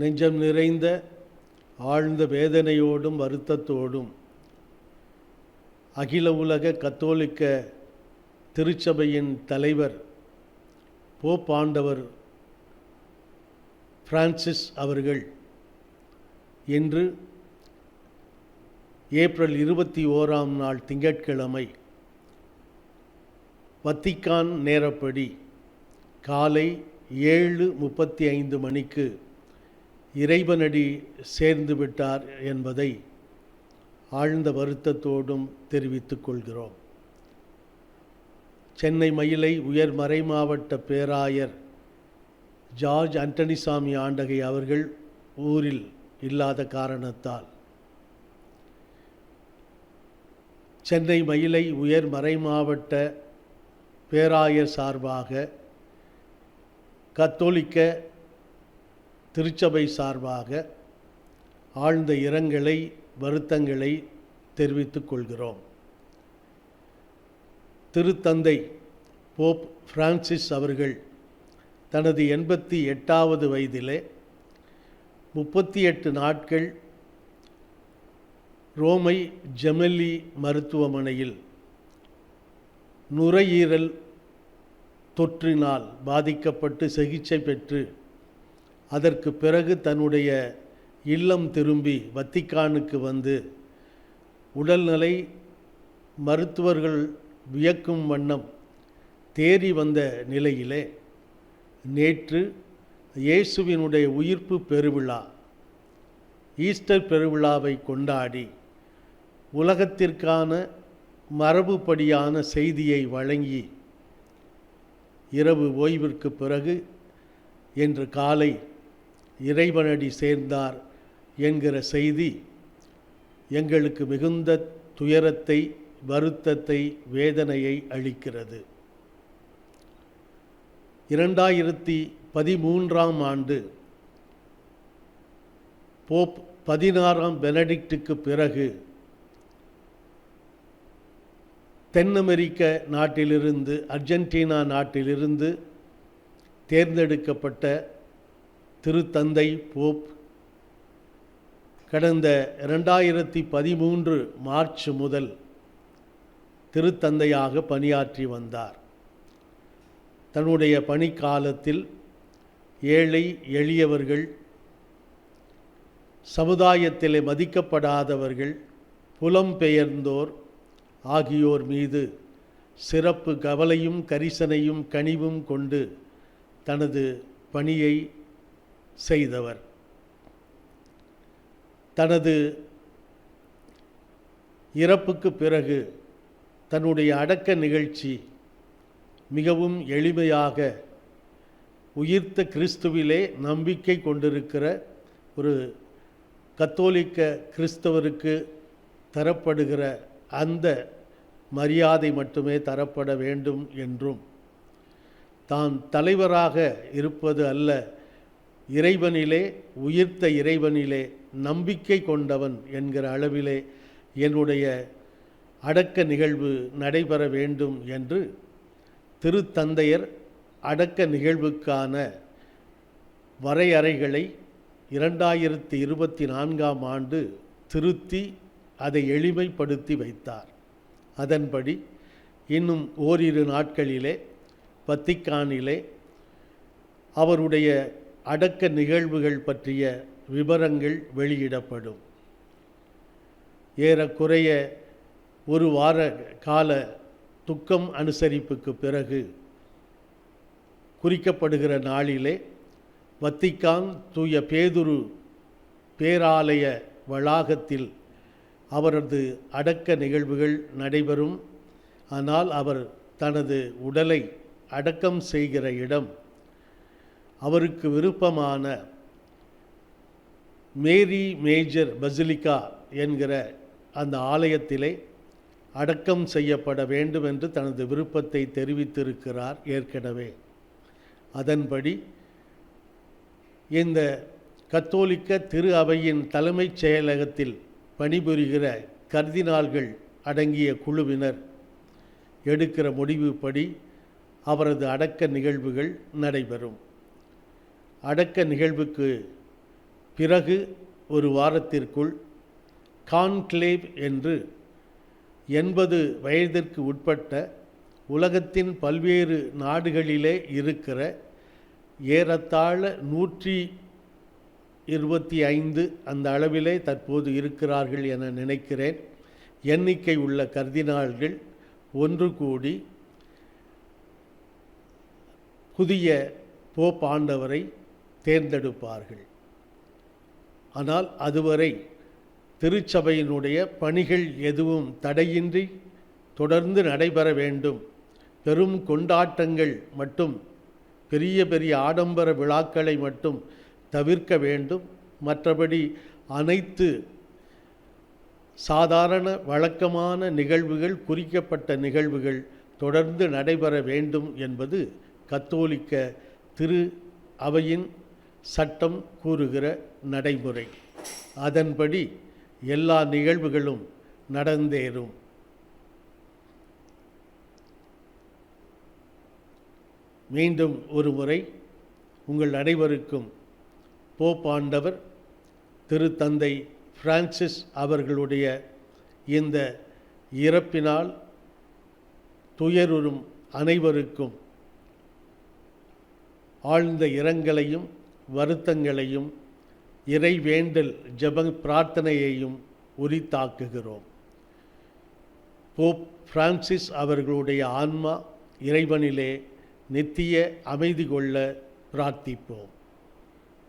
நெஞ்சம் நிறைந்த ஆழ்ந்த வேதனையோடும் வருத்தத்தோடும் அகில உலக கத்தோலிக்க திருச்சபையின் தலைவர் போப் ஆண்டவர் பிரான்சிஸ் அவர்கள் இன்று ஏப்ரல் 21 திங்கட்கிழமை வத்திக்கான் நேரப்படி காலை 7:35 மணிக்கு இறைவனடி சேர்ந்து விட்டார் என்பதை ஆழ்ந்த வருத்தத்தோடும் தெரிவித்துக் கொள்கிறோம். சென்னை மயிலை உயர் மறைமாவட்ட பேராயர் ஜார்ஜ் ஆண்டனிசாமி ஆண்டகை அவர்கள் ஊரில் இல்லாத காரணத்தால் சென்னை மயிலை உயர் மறைமாவட்ட பேராயர் சார்பாக கத்தோலிக்க திருச்சபை சார்பாக ஆழ்ந்த இரங்கலை வருத்தங்களை தெரிவித்துக் கொள்கிறோம். திருத்தந்தை போப் பிரான்சிஸ் அவர்கள் தனது 88வது வயதிலே 38 நாட்கள் ரோமை ஜெமெல்லி மருத்துவமனையில் நுரையீரல் தொற்றினால் பாதிக்கப்பட்டு சிகிச்சை பெற்று அதற்கு பிறகு தன்னுடைய இல்லம் திரும்பி வத்திக்கானுக்கு வந்து உடல்நிலை மருத்துவர்கள் வியக்கும் வண்ணம் தேறி வந்த நிலையிலே நேற்று இயேசுவினுடைய உயிர்ப்பு பெருவிழா ஈஸ்டர் பெருவிழாவை கொண்டாடி உலகத்திற்கான மரபுப்படியான செய்தியை வழங்கி இரவு ஓய்விற்கு பிறகு இன்று காலை இறைவனடி சேர்ந்தார் என்கிற செய்தி எங்களுக்கு மிகுந்த துயரத்தை வருத்தத்தை வேதனையை அளிக்கிறது. 2013 போப் 16 பெனடிக்டுக்கு பிறகு தென் அமெரிக்க நாட்டிலிருந்து அர்ஜென்டினா நாட்டிலிருந்து தேர்ந்தெடுக்கப்பட்ட திருத்தந்தை போப் கடந்த 2013 மார்ச் முதல் திருத்தந்தையாக பணியாற்றி வந்தார். தன்னுடைய பணிக்காலத்தில் ஏழை எளியவர்கள், சமுதாயத்திலே மதிக்கப்படாதவர்கள், புலம்பெயர்ந்தோர் ஆகியோர் மீது சிறப்பு கவலையும் கரிசனையும் கனிவும் கொண்டு தனது பணியை செய்தவர். தனது இறப்புக்கு பிறகு தன்னுடைய அடக்க நிகழ்ச்சி மிகவும் எளிமையாக உயிர்த்த கிறிஸ்துவிலே நம்பிக்கை கொண்டிருக்கிற ஒரு கத்தோலிக்க கிறிஸ்தவருக்கு தரப்படுகிற அந்த மரியாதை மட்டுமே தரப்பட வேண்டும் என்றும், தான் தலைவராக இருப்பது அல்ல, இறைவனிலே உயிர்த்த இறைவனிலே நம்பிக்கை கொண்டவன் என்கிற அளவிலே என்னுடைய அடக்க நிகழ்வு நடைபெற வேண்டும் என்று திருத்தந்தையர் அடக்க நிகழ்வுக்கான வரையறைகளை 2024 திருத்தி அதை எளிமைப்படுத்தி வைத்தார். அதன்படி இன்னும் ஓரிரு நாட்களிலே வத்திக்கானிலே அவருடைய அடக்க நிகழ்வுகள் பற்றிய விவரங்கள் வெளியிடப்படும். ஏறக்குறைய ஒரு வார கால துக்கம் அனுசரிப்புக்கு பிறகு குறிக்கப்படுகிற நாளிலே வத்திக்கான் தூய பேதுரு பேராலய வளாகத்தில் அவரது அடக்க நிகழ்வுகள் நடைபெறும். ஆனால் அவர் தனது உடலை அடக்கம் செய்கிற இடம் அவருக்கு விருப்பமான மேரி மேஜர் பசிலிக்கா என்கிற அந்த ஆலயத்திலே அடக்கம் செய்யப்பட வேண்டும் என்று தனது விருப்பத்தை தெரிவித்திருக்கிறார் ஏற்கனவே. அதன்படி இந்த கத்தோலிக்க திரு அவையின் தலைமைச் செயலகத்தில் பணிபுரிகிற கர்தினால்கள் அடங்கிய குழுவினர் எடுக்கிற முடிவுப்படி அவரது அடக்க நிகழ்வுகள் நடைபெறும். அடக்க நிகழ்வுக்கு பிறகு ஒரு வாரத்திற்குள் கான்க்ளேவ் என்று 80 வயதிற்கு உட்பட்ட உலகத்தின் பல்வேறு நாடுகளிலே இருக்கிற ஏறத்தாழ 125 அந்த அளவிலே தற்போது இருக்கிறார்கள் என நினைக்கிறேன் எண்ணிக்கை உள்ள கர்தினால்கள் ஒன்று கூடி புதிய போப் ஆண்டவரை தேர்ந்தெடுப்பார்கள். ஆனால் அதுவரை திருச்சபையினுடைய பணிகள் எதுவும் தடையின்றி தொடர்ந்து நடைபெற வேண்டும். பெரும் கொண்டாட்டங்கள் மட்டும், பெரிய பெரிய ஆடம்பர விழாக்களை மட்டும் தவிர்க்க வேண்டும். மற்றபடி அனைத்து சாதாரண வழக்கமான நிகழ்வுகள், குறிக்கப்பட்ட நிகழ்வுகள் தொடர்ந்து நடைபெற வேண்டும் என்பது கத்தோலிக்க திரு அவையின் சட்டம் கூறுகிற நடைமுறை. அதன்படி எல்லா நிகழ்வுகளும் நடந்தேறும். மீண்டும் ஒரு முறை உங்கள் அனைவருக்கும் போப் ஆண்டவர் திருத்தந்தை பிரான்சிஸ் அவர்களுடைய இந்த இறப்பினால் துயருறும் அனைவருக்கும் ஆழ்ந்த இரங்கலையும் வருத்தங்களையும் இறைவேண்டல் ஜெப பிரார்த்தனையையும் உரித்தாக்குகிறோம். போப் பிரான்சிஸ் அவர்களுடைய ஆன்மா இறைவனிலே நித்திய அமைதி கொள்ள பிரார்த்திப்போம்.